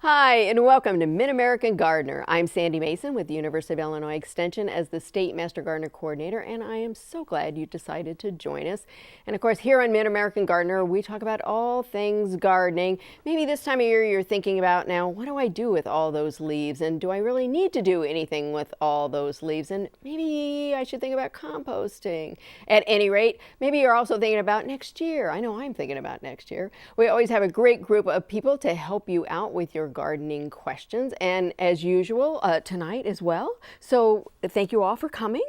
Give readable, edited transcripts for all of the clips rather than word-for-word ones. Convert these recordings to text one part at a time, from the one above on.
Hi, and welcome to Mid-American Gardener. I'm Sandy Mason with the University of Illinois Extension as the State Master Gardener Coordinator, and I am so glad you decided to join us. And of course, here on Mid-American Gardener, we talk about all things gardening. Maybe this time of year you're thinking about, now, what do I do with all those leaves? And do I really need to do anything with all those leaves? And maybe I should think about composting. At any rate, maybe you're also thinking about next year. I know I'm thinking about next year. We always have a great group of people to help you out with your gardening questions, and as usual tonight as well. So thank you all for coming.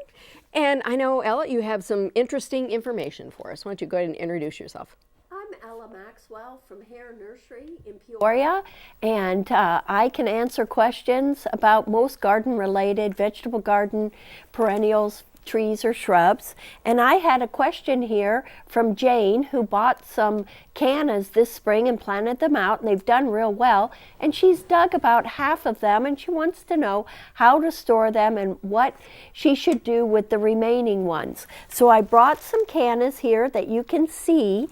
And I know, Ella, you have some interesting information for us. Why don't you go ahead and introduce yourself? I'm Ella Maxwell from Hare Nursery in Peoria, and I can answer questions about most garden-related, vegetable garden, perennials, trees or shrubs. And I had a question here from Jane, who bought some cannas this spring and planted them out, and they've done real well. And she's dug about half of them, and she wants to know how to store them and what she should do with the remaining ones. So I brought some cannas here that you can see.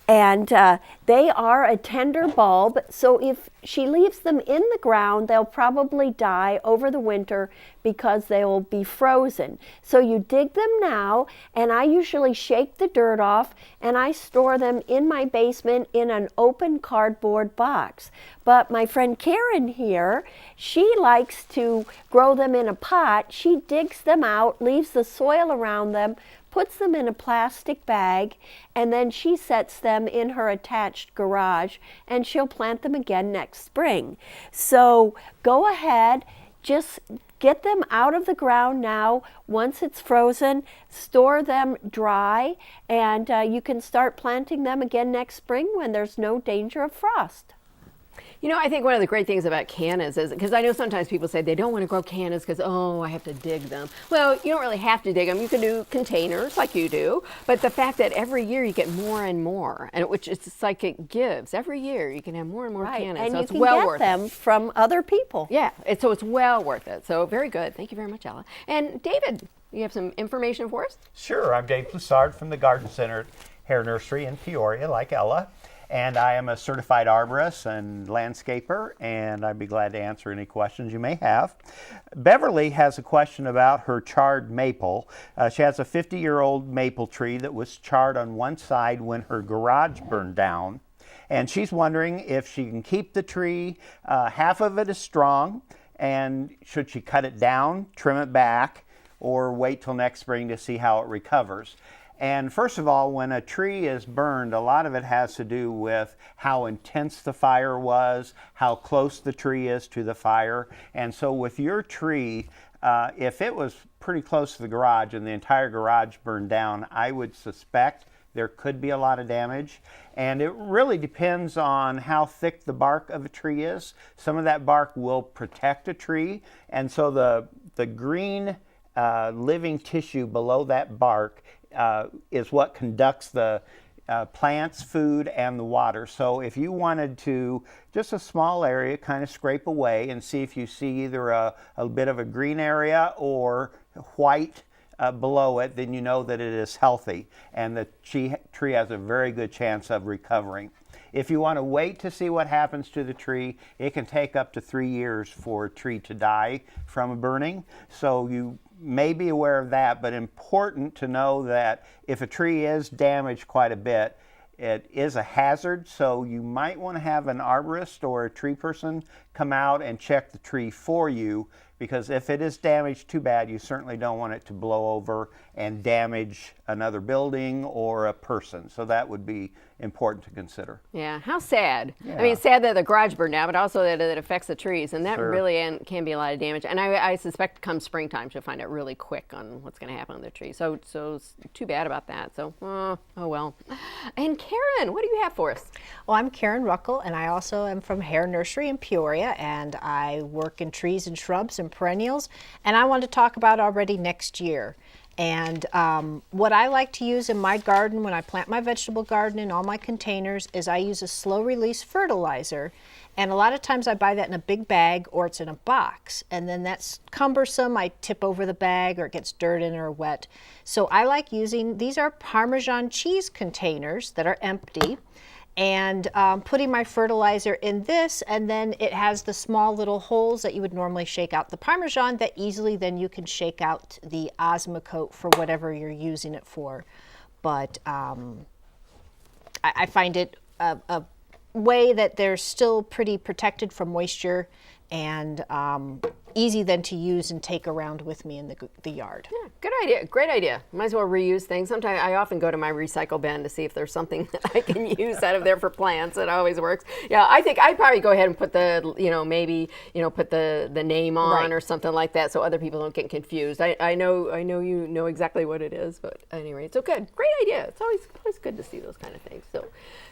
And they are a tender bulb, so if she leaves them in the ground, they'll probably die over the winter because they will be frozen. So you dig them now, and I usually shake the dirt off, and I store them in my basement in an open cardboard box. But my friend Karen here, she likes to grow them in a pot. She digs them out, leaves the soil around them, puts them in a plastic bag, and then she sets them in her attached garage, and she'll plant them again next spring. So go ahead, just get them out of the ground now. Once it's frozen, store them dry, and you can start planting them again next spring when there's no danger of frost. You know, I think one of the great things about cannas is, because I know sometimes people say they don't want to grow cannas because, oh, I have to dig them. Well, you don't really have to dig them. You can do containers like you do. But the fact that every year you get more and more, and which it's like it gives. Every year you can have more and more cannas. And so you it's can well get worth them it. from other people. Yeah, so it's well worth it. So very good. Thank you very much, Ella. And David, you have some information for us? Sure. I'm Dave Plussard from the Garden Center at Hare Nursery in Peoria, like Ella. And I am a certified arborist and landscaper, and I'd be glad to answer any questions you may have. Beverly has a question about her charred maple. She has a 50-year-old maple tree that was charred on one side when her garage burned down. And she's wondering if she can keep the tree. Half of it is strong, and should she cut it down, trim it back, or wait till next spring to see how it recovers? And first of all, when a tree is burned, a lot of it has to do with how intense the fire was, how close the tree is to the fire. And so with your tree, if it was pretty close to the garage and the entire garage burned down, I would suspect there could be a lot of damage. And it really depends on how thick the bark of a tree is. Some of that bark will protect a tree. And so the green living tissue below that bark is what conducts the plant's food and the water. So if you wanted to, just a small area, kind of scrape away and see if you see either a bit of a green area or white below it, then you know that it is healthy and the tree has a very good chance of recovering. If you want to wait to see what happens to the tree, it can take up to 3 years for a tree to die from a burning. So you may be aware of that, but important to know that if a tree is damaged quite a bit, it is a hazard, so you might want to have an arborist or a tree person come out and check the tree for you, because if it is damaged too bad, you certainly don't want it to blow over and damage another building or a person. So that would be important to consider. Yeah, how sad. Yeah. I mean, it's sad that the garage burned down, but also that it affects the trees, and that Sure. really can be a lot of damage. And I suspect come springtime, she'll find out really quick on what's going to happen on the tree. So it's too bad about that. So, oh well. And Karen, what do you have for us? Well, I'm Karen Ruckel, and I also am from Hare Nursery in Peoria, and I work in trees and shrubs and perennials, and I want to talk about already next year. And what I like to use in my garden when I plant my vegetable garden in all my containers is I use a slow release fertilizer. And a lot of times I buy that in a big bag or it's in a box. And then that's cumbersome. I tip over the bag or it gets dirt in it or wet. So I like using, these are Parmesan cheese containers that are empty. and putting my fertilizer in this, and then it has the small little holes that you would normally shake out the Parmesan that easily then you can shake out the Osmocote for whatever you're using it for. But I find it a way that they're still pretty protected from moisture and easy then to use and take around with me in the yard. Yeah, good idea. Great idea. Might as well reuse things. Sometimes I often go to my recycle bin to see if there's something that I can use out of there for plants. It always works. Yeah, I think I'd probably go ahead and put the, maybe, put the name on Right. or something like that so other people don't get confused. I know you know exactly what it is, but anyway, so good. Great idea. It's always good to see those kind of things.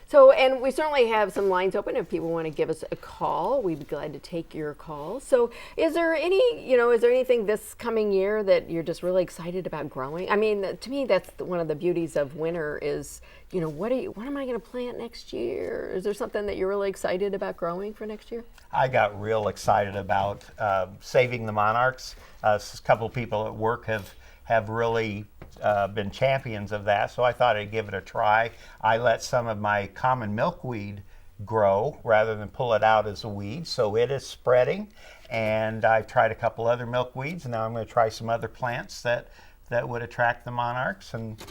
So, and we certainly have some lines open if people want to give us a call. We'd be glad to take your call. So, is there anything this coming year that you're just really excited about growing? I mean, to me, that's one of the beauties of winter is, what am I going to plant next year? Is there something that you're really excited about growing for next year? I got real excited about saving the monarchs. A couple of people at work have really been champions of that, so I thought I'd give it a try. I let some of my common milkweed grow rather than pull it out as a weed, so it is spreading. And I tried a couple other milkweeds, and now I'm going to try some other plants that would attract the monarchs. And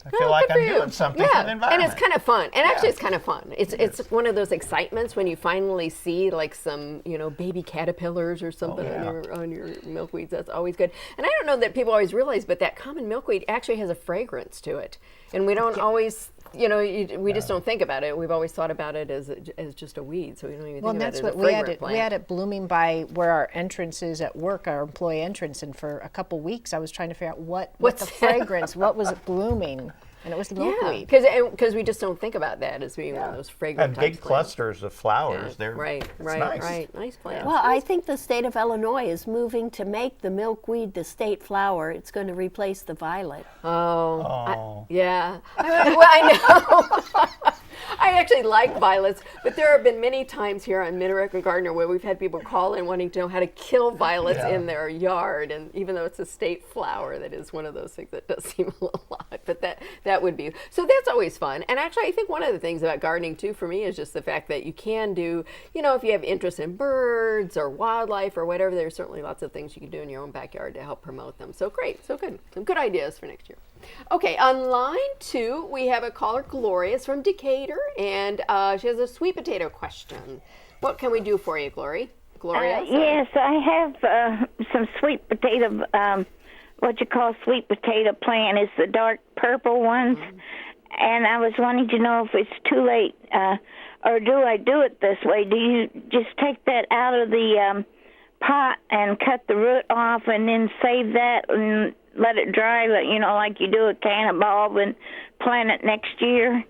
I feel like good for I'm you. doing something for the environment. And it's kind of fun. And actually, it's kind of fun. It's one of those excitements when you finally see like some baby caterpillars or something on your milkweeds. That's always good. And I don't know that people always realize, but that common milkweed actually has a fragrance to it, and we don't always. We just don't think about it. We've always thought about it as just a weed, so we don't even Well, think and about that's it what as a we had fragrant it. plant. We had it blooming by where our entrance is at work, our employee entrance, and for a couple weeks I was trying to figure out what What's the that? fragrance, what was it blooming, and it was the Yeah, milkweed. because we just don't think about that as being one of those fragrant And type big plants. clusters of flowers. They're Right, it's right, nice. right. Nice plant. Well, I think the state of Illinois is moving to make the milkweed the state flower. It's going to replace the violet. Yeah. I know. I actually like violets, but there have been many times here on Mid-American Gardener where we've had people call in wanting to know how to kill violets in their yard. And even though it's a state flower, that is one of those things that does seem a little odd. But that would be. So that's always fun. And actually, I think one of the things about gardening, too, for me is just the fact that you can do, if you have interest in birds or wildlife or whatever, there's certainly lots of things you can do in your own backyard to help promote them. So great. So good. Some good ideas for next year. Okay, on line 2, we have a caller, Gloria, from Decatur, and she has a sweet potato question. What can we do for you, Gloria? Sorry. Yes, I have some sweet potato, what you call sweet potato plant. It's the dark purple ones. And I was wanting to know if it's too late, or do I do it this way? Do you just take that out of the pot and cut the root off and then save that and let it dry, like you do a cannonball and plant it next year?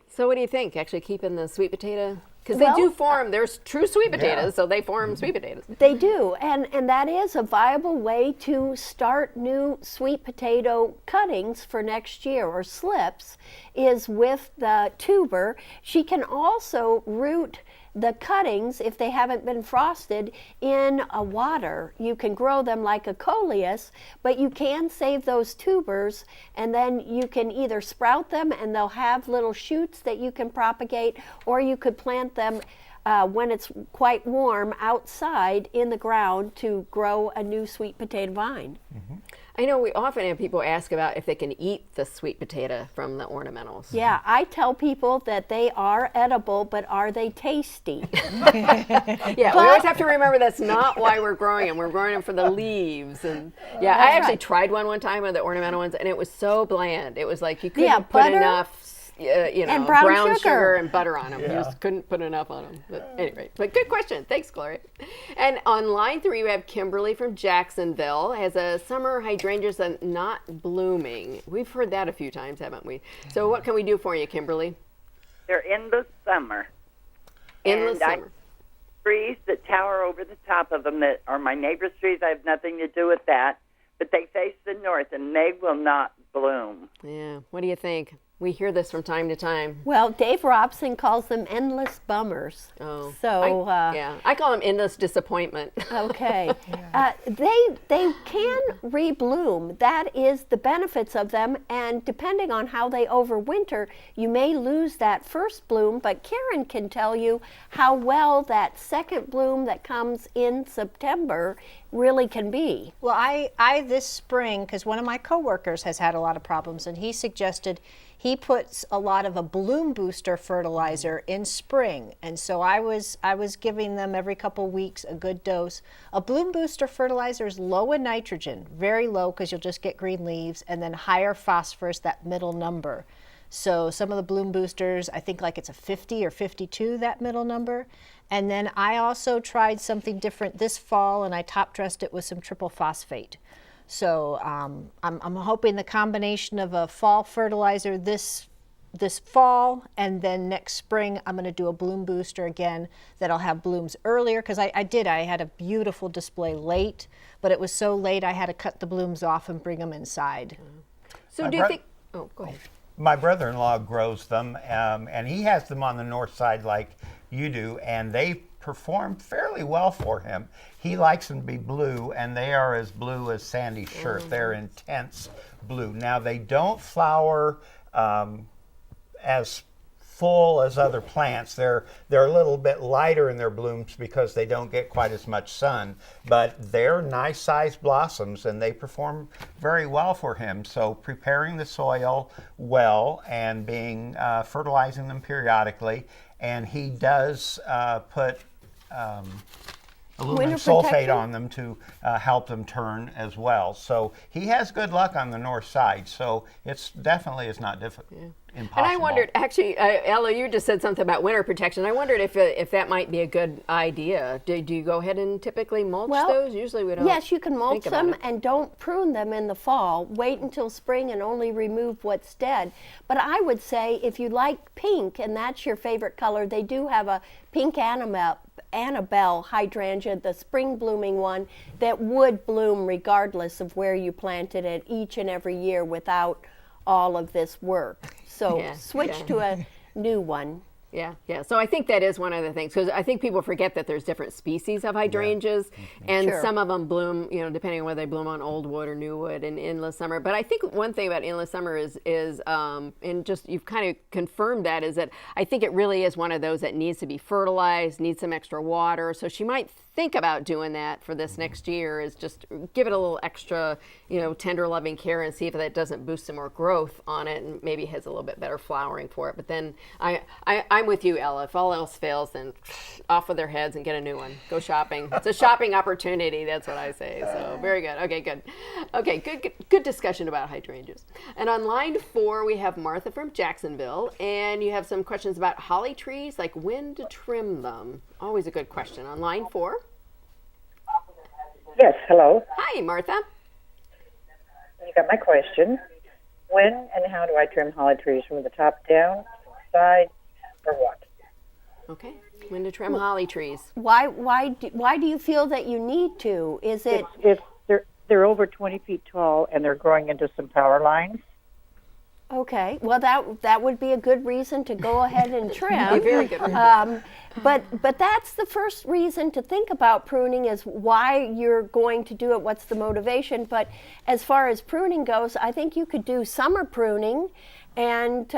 So what do you think, actually keeping the sweet potato? Because Well, they do form, there's true sweet potatoes, so they form sweet potatoes. They do, and that is a viable way to start new sweet potato cuttings for next year, or slips, is with the tuber. She can also root the cuttings, if they haven't been frosted, in a water. You can grow them like a coleus, but you can save those tubers, and then you can either sprout them and they'll have little shoots that you can propagate, or you could plant them when it's quite warm outside in the ground to grow a new sweet potato vine. I know we often have people ask about if they can eat the sweet potato from the ornamentals. Yeah, I tell people that they are edible, but are they tasty? Yeah, we always have to remember that's not why we're growing them. We're growing them for the leaves. And yeah, I actually tried one time of the ornamental ones, and it was so bland. It was like you couldn't put butter enough and brown sugar and butter on them. You just couldn't put enough on them. But anyway, but good question. Thanks, Gloria. And on line 3, we have Kimberly from Jacksonville. Has a summer hydrangeas that's not blooming. We've heard that a few times, haven't we? So what can we do for you, Kimberly? They're in the summer. Endless And summer. Trees that tower over the top of them that are my neighbor's trees. I have nothing to do with that. But they face the north, and they will not bloom. Yeah. What do you think? We hear this from time to time. Well, Dave Robson calls them endless bummers. Oh, So, yeah, I call them endless disappointment. okay. They can rebloom. That is the benefits of them, and depending on how they overwinter, you may lose that first bloom, but Karen can tell you how well that second bloom that comes in September really can be. Well, I this spring, because one of my coworkers has had a lot of problems, and he suggested he puts a lot of a bloom booster fertilizer in spring, and so I was giving them every couple weeks a good dose. A bloom booster fertilizer is low in nitrogen, very low, because you'll just get green leaves, and then higher phosphorus, that middle number. So some of the bloom boosters, I think like it's a 50 or 52, that middle number. And then I also tried something different this fall, and I top dressed it with some triple phosphate. So I'm hoping the combination of a fall fertilizer this fall, and then next spring I'm going to do a bloom booster again that'll have blooms earlier, because I had a beautiful display late, but it was so late I had to cut the blooms off and bring them inside. So do you think? Oh, go ahead. My brother-in-law grows them, and he has them on the north side like you do, and they perform fairly well for him. He likes them to be blue, and they are as blue as Sandy's shirt. They're intense blue. Now, they don't flower as full as other plants. They're a little bit lighter in their blooms because they don't get quite as much sun, but they're nice sized blossoms, and they perform very well for him. So preparing the soil well and fertilizing them periodically, and he does put aluminum Winter sulfate protection? on them to help them turn as well. So he has good luck on the north side. So it's definitely is not difficult. Impossible. And I wondered, actually, Ella, you just said something about winter protection. I wondered if that might be a good idea. Do you go ahead and typically mulch those? Usually we don't. Yes, you can mulch think about them it. and don't prune them in the fall. Wait until spring and only remove what's dead. But I would say if you like pink and that's your favorite color, they do have a pink Annabelle hydrangea, the spring blooming one, that would bloom regardless of where you planted it each and every year without all of this work. So Yeah, switch yeah. to a new one. Yeah, yeah. So I think that is one of the things, because I think people forget that there's different species of hydrangeas, and Sure. some of them bloom, depending on whether they bloom on old wood or new wood and endless summer. But I think one thing about endless summer is and just you've kind of confirmed that, is that I think it really is one of those that needs to be fertilized, needs some extra water. So she might think about doing that for this next year, is just give it a little extra, tender loving care, and see if that doesn't boost some more growth on it, and maybe has a little bit better flowering for it. But then I'm with you, Ella. If all else fails, then off with their heads and get a new one. Go shopping. It's a shopping opportunity. That's what I say. So very good. Okay, good. Okay, good discussion about hydrangeas. And on line 4, we have Martha from Jacksonville, and you have some questions about holly trees, like when to trim them. Always a good question. On line 4. Yes, hello. Hi, Martha. You got my question. When and how do I trim holly trees, from the top down, from the side, or what? Okay. When to trim holly trees. Why do you feel that you need to? Is it If they're over 20 feet tall and they're growing into some power lines, okay? Well, that would be a good reason to go ahead and trim. Very good. But that's the first reason to think about pruning, is why you're going to do it. What's the motivation? But as far as pruning goes, I think you could do summer pruning, and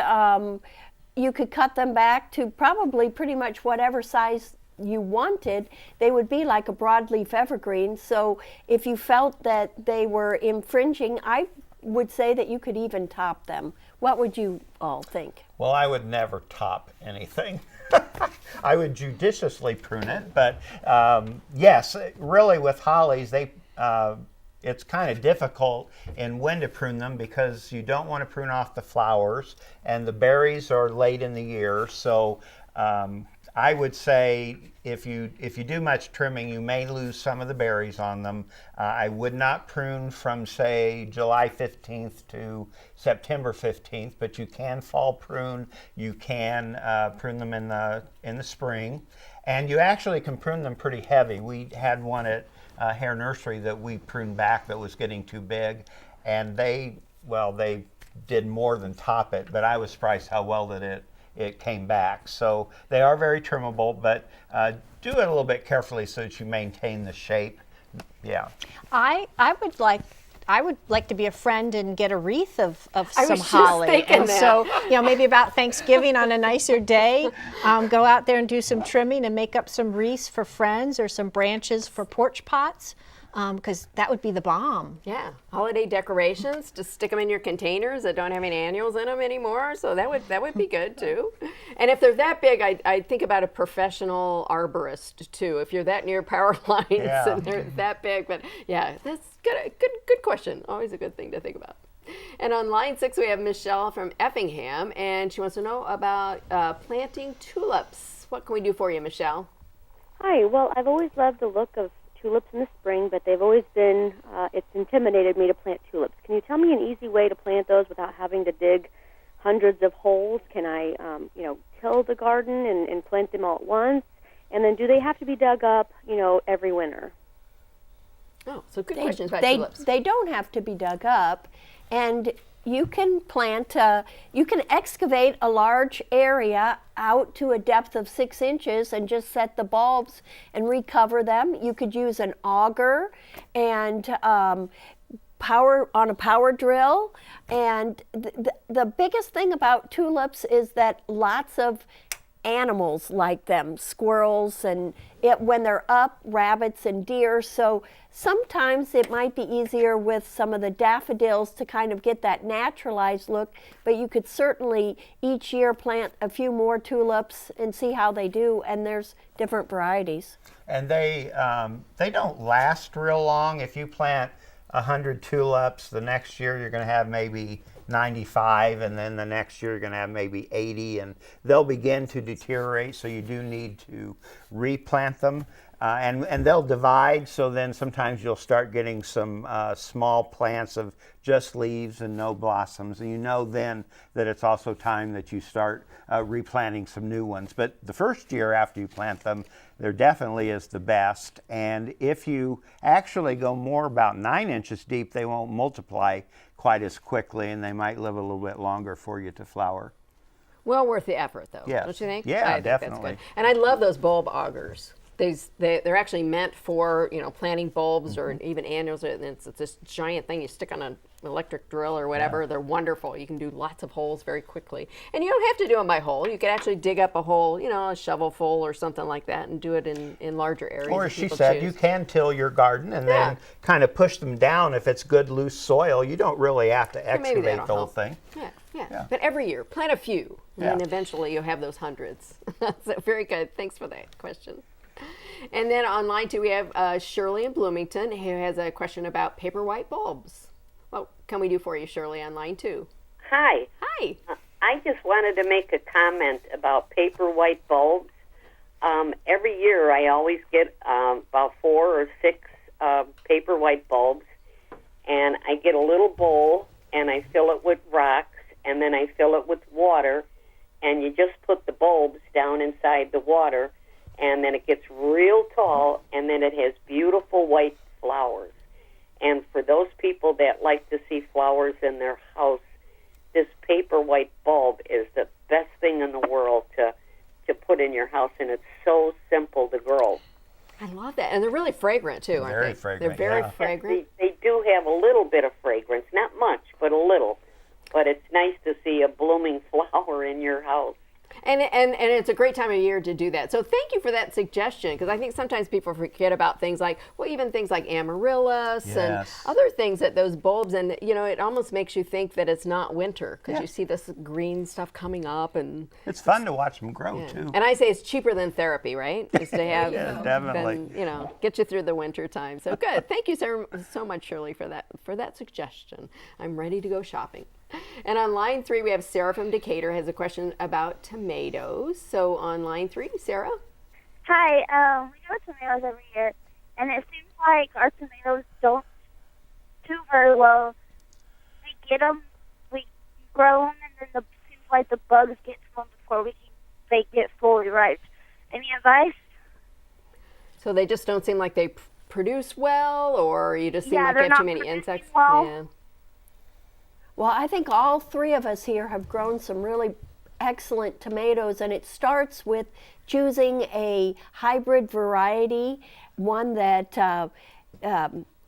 you could cut them back to probably pretty much whatever size you wanted. They would be like a broadleaf evergreen. So if you felt that they were infringing, I would say that you could even top them. What would you all think? Well, I would never top anything. I would judiciously prune it, but yes, really with hollies, it's kind of difficult in when to prune them, because you don't want to prune off the flowers, and the berries are late in the year. So I would say if you do much trimming, you may lose some of the berries on them. I would not prune from, say, July 15th to September 15th, but you can fall prune. You can prune them in the spring, and you actually can prune them pretty heavy. We had one at Hare Nursery that we pruned back that was getting too big, and they did more than top it, but I was surprised how well that it came back. So they are very trimmable, but do it a little bit carefully so that you maintain the shape. Yeah. I would like to be a friend and get a wreath of I some was just holly. thinking And that. so, maybe about Thanksgiving on a nicer day, go out there and do some trimming and make up some wreaths for friends or some branches for porch pots, because that would be the bomb. Yeah, holiday decorations, just stick them in your containers that don't have any annuals in them anymore. So that would be good too. And if they're that big, I think about a professional arborist too. If you're that near power lines Yeah. and they're that big, but yeah, that's good question. Always a good thing to think about. And on line 6, we have Michelle from Effingham, and she wants to know about planting tulips. What can we do for you, Michelle? Hi. Well, I've always loved the look of tulips in the spring, but they've always been, it's intimidated me to plant tulips. Can you tell me an easy way to plant those without having to dig hundreds of holes? Can I, till the garden and plant them all at once? And then do they have to be dug up, every winter? Oh, so good questions about They, tulips. they don't have to be dug up, and you can plant, you can excavate a large area out to a depth of 6 inches and just set the bulbs and recover them. You could use an auger and power on a power drill. And the biggest thing about tulips is that lots of animals like them, squirrels, and when they're up, rabbits and deer. So sometimes it might be easier with some of the daffodils to kind of get that naturalized look, but you could certainly each year plant a few more tulips and see how they do, and there's different varieties. And they don't last real long. If you plant 100 tulips, the next year you're going to have maybe 95, and then the next year you're going to have maybe 80, and they'll begin to deteriorate, so you do need to replant them. And they'll divide, so then sometimes you'll start getting some small plants of just leaves and no blossoms, and you know then that it's also time that you start replanting some new ones. But the first year after you plant them, there definitely is the best. And if you actually go more about 9 inches deep, they won't multiply quite as quickly, and they might live a little bit longer for you to flower. Well worth the effort, though, Yes. don't you think? Yeah, I think definitely. That's good. And I love those bulb augers. They're actually meant for planting bulbs or even annuals. And it's this giant thing you stick on an electric drill or whatever. Yeah. They're wonderful. You can do lots of holes very quickly, and you don't have to do them by hole. You could actually dig up a hole, a shovel full or something like that, and do it in larger areas. Or as she said, you can till your garden and then kind of push them down if it's good loose soil. You don't really have to excavate the whole thing. Yeah. But every year, plant a few, and eventually you'll have those hundreds. So very good. Thanks for that question. And then on line 2, we have Shirley in Bloomington, who has a question about paper white bulbs. What can we do for you, Shirley, on line 2? Hi. Hi. I just wanted to make a comment about paper white bulbs. Every year I always get about 4 or 6 paper white bulbs, and I get a little bowl, and I fill it with rocks, and then I fill it with water, and you just put the bulbs down inside the water, and then it gets real tall, and then it has beautiful white flowers. And for those people that like to see flowers in their house, this paper white bulb is the best thing in the world to put in your house, and it's so simple to grow. I love that. And they're really fragrant, too, aren't they? Very fragrant, They're very yeah. fragrant. They do have a little bit of fragrance, not much, but a little. But it's nice to see a blooming flower in your house. And it's a great time of year to do that. So thank you for that suggestion, because I think sometimes people forget about things like, even things like amaryllis and other things that those bulbs, and it almost makes you think that it's not winter because you see this green stuff coming up, and it's fun to watch them grow too. And I say it's cheaper than therapy, right? Just to have definitely. Get you through the winter time. So good. Thank you so much, Shirley, for that suggestion. I'm ready to go shopping. And on line 3, we have Sarah from Decatur has a question about tomatoes. So on line 3, Sarah. Hi, we grow tomatoes every year, and it seems like our tomatoes don't do very well. We get them, we grow them, and then it seems like the bugs get to them before they get fully ripe. Any advice? So they just don't seem like they produce well, or you just seem like you have too many insects? Well. Well, I think all three of us here have grown some really excellent tomatoes, and it starts with choosing a hybrid variety, one that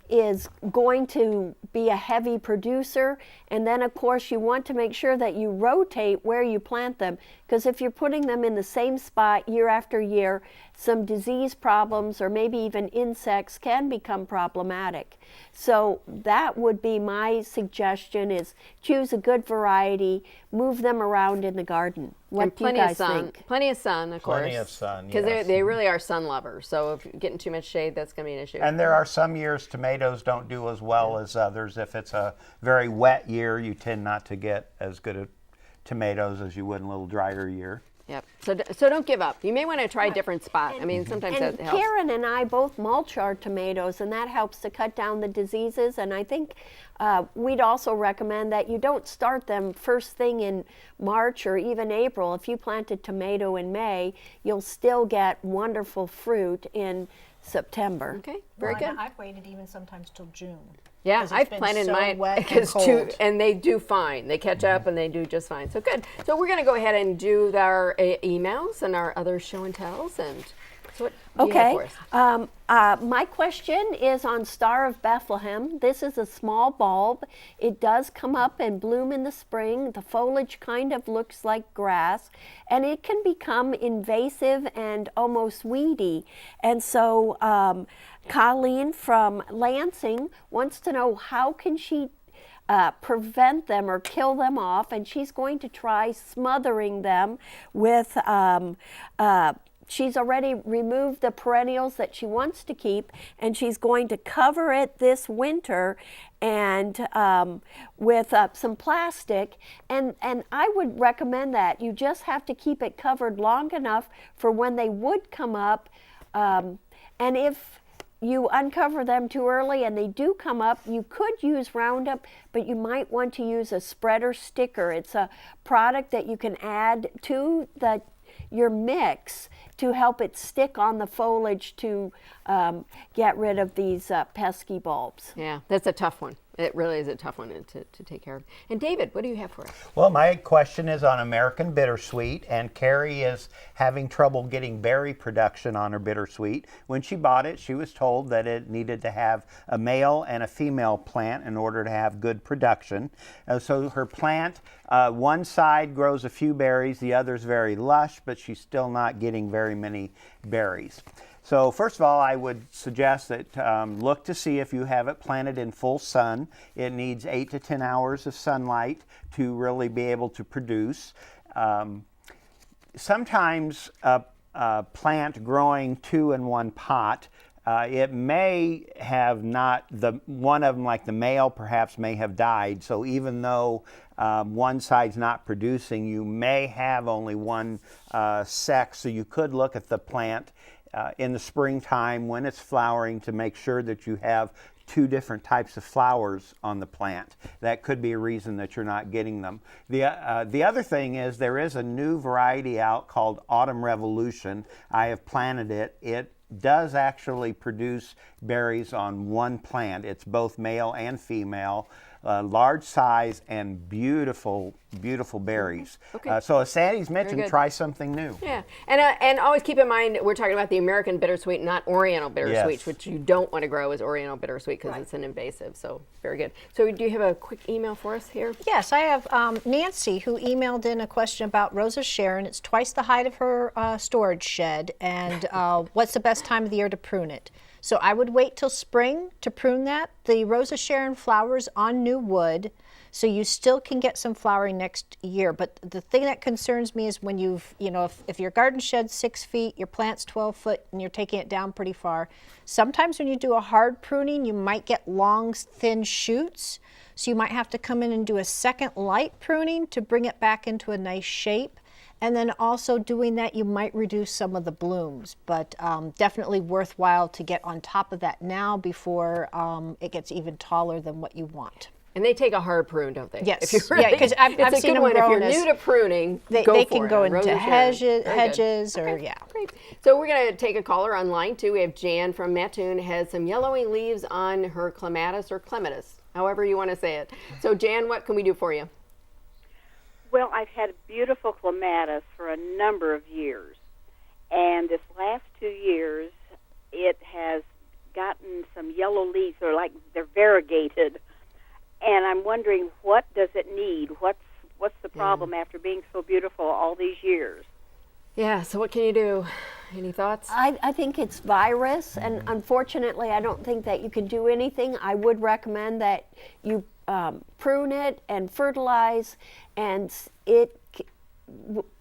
is going to be a heavy producer. And then of course you want to make sure that you rotate where you plant them, because if you're putting them in the same spot year after year, some disease problems or maybe even insects can become problematic. So that would be my suggestion, is choose a good variety, move them around in the garden. What And do you plenty guys of sun. think? Plenty of sun, of course. Plenty of sun, Because yes. they really are sun lovers. So if you're getting too much shade, that's going to be an issue. And there are some years tomatoes don't do as well as others. If it's a very wet year, you tend not to get as good a tomatoes as you would in a little drier year. Yep. So don't give up. You may want to try a different spot. I mean, sometimes And that helps. Karen and I both mulch our tomatoes, and that helps to cut down the diseases. And I think we'd also recommend that you don't start them first thing in March or even April. If you plant a tomato in May, you'll still get wonderful fruit in September. Okay, very Well, good. I've waited even sometimes till June. Yeah, 'cause it's I've been planted so mine wet and because cold. and they do fine. They catch up and they do just fine. So good. So we're going to go ahead and do our emails and our other show and tells. And so what do you have Okay. for us? My question is on Star of Bethlehem. This is a small bulb. It does come up and bloom in the spring. The foliage kind of looks like grass, and it can become invasive and almost weedy. And so Colleen from Lansing wants to know, how can she prevent them or kill them off, and she's going to try smothering them with she's already removed the perennials that she wants to keep, and she's going to cover it this winter and with some plastic. And I would recommend that. You just have to keep it covered long enough for when they would come up. And if you uncover them too early and they do come up, you could use Roundup, but you might want to use a spreader sticker. It's a product that you can add to your mix to help it stick on the foliage to get rid of these pesky bulbs. Yeah, that's a tough one. It really is a tough one to take care of. And David, what do you have for us? Well, my question is on American Bittersweet, and Carrie is having trouble getting berry production on her bittersweet. When she bought it, she was told that it needed to have a male and a female plant in order to have good production. So her plant, one side grows a few berries, the other's very lush, but she's still not getting very many berries. So first of all, I would suggest that look to see if you have it planted in full sun. It needs 8 to 10 hours of sunlight to really be able to produce. Sometimes a plant growing 2 in one pot, it may have not, one of them, like the male perhaps, may have died. So even though one side's not producing, you may have only one sex. So you could look at the plant in the springtime when it's flowering to make sure that you have 2 different types of flowers on the plant. That could be a reason that you're not getting them. The other thing is there is a new variety out called Autumn Revolution. I have planted it. It does actually produce berries on one plant. It's both male and female. Large size and beautiful, beautiful berries. Okay. So as Sandy's mentioned, good. try something new. Yeah, and always keep in mind we're talking about the American bittersweet, not Oriental bittersweet, Yes. which you don't want to grow as Oriental bittersweet because it's an invasive. So very good. So do you have a quick email for us here? Yes, I have Nancy, who emailed in a question about Rosa Sharon. It's twice the height of her storage shed, and what's the best time of the year to prune it? So I would wait till spring to prune that. The Rosa Sharon flowers on new wood, so you still can get some flowering next year. But the thing that concerns me is when if your garden shed's 6 feet, your plant's 12 foot, and you're taking it down pretty far, sometimes when you do a hard pruning, you might get long, thin shoots. So you might have to come in and do a second light pruning to bring it back into a nice shape. And then also doing that, you might reduce some of the blooms, but definitely worthwhile to get on top of that now before it gets even taller than what you want. And they take a hard prune, don't they? Yes. If you Yeah, 'cause I've it's a seen good them one. If growing you're as- new to pruning, They go can for go it. into Rosa Sharon. hedges, Very good. or Okay, yeah. Great. So we're going to take a caller on line 2. We have Jan from Mattoon, has some yellowing leaves on her clematis or clematis. however you want to say it. So Jan, what can we do for you? Well, I've had beautiful clematis for a number of years, and this last 2 years, it has gotten some yellow leaves. They're variegated, and I'm wondering, what does it need? What's the problem after being so beautiful all these years? Yeah, so what can you do? Any thoughts? I think it's virus, and unfortunately, I don't think that you can do anything. I would recommend that you prune it and fertilize, and it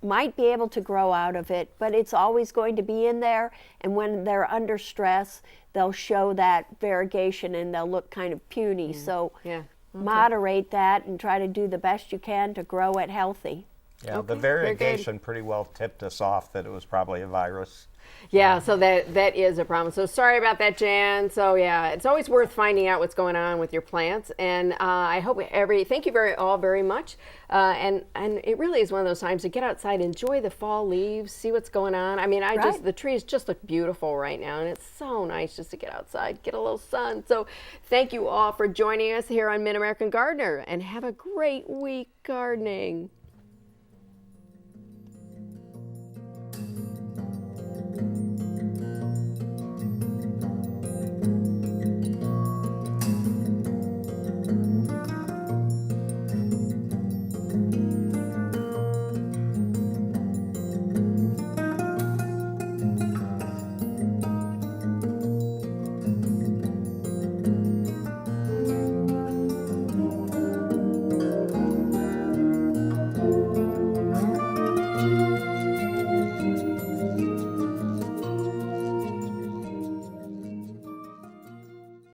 might be able to grow out of it, but it's always going to be in there, and when they're under stress, they'll show that variegation and they'll look kind of puny. So moderate that and try to do the best you can to grow it healthy. Yeah, the variegation pretty well tipped us off that it was probably a virus. Yeah, so that is a problem. So sorry about that, Jan. So yeah, it's always worth finding out what's going on with your plants. And I hope thank you all very much. And it really is one of those times to get outside, enjoy the fall leaves, see what's going on. I mean, the trees just look beautiful right now, and it's so nice just to get outside, get a little sun. So thank you all for joining us here on Mid-American Gardener, and have a great week gardening.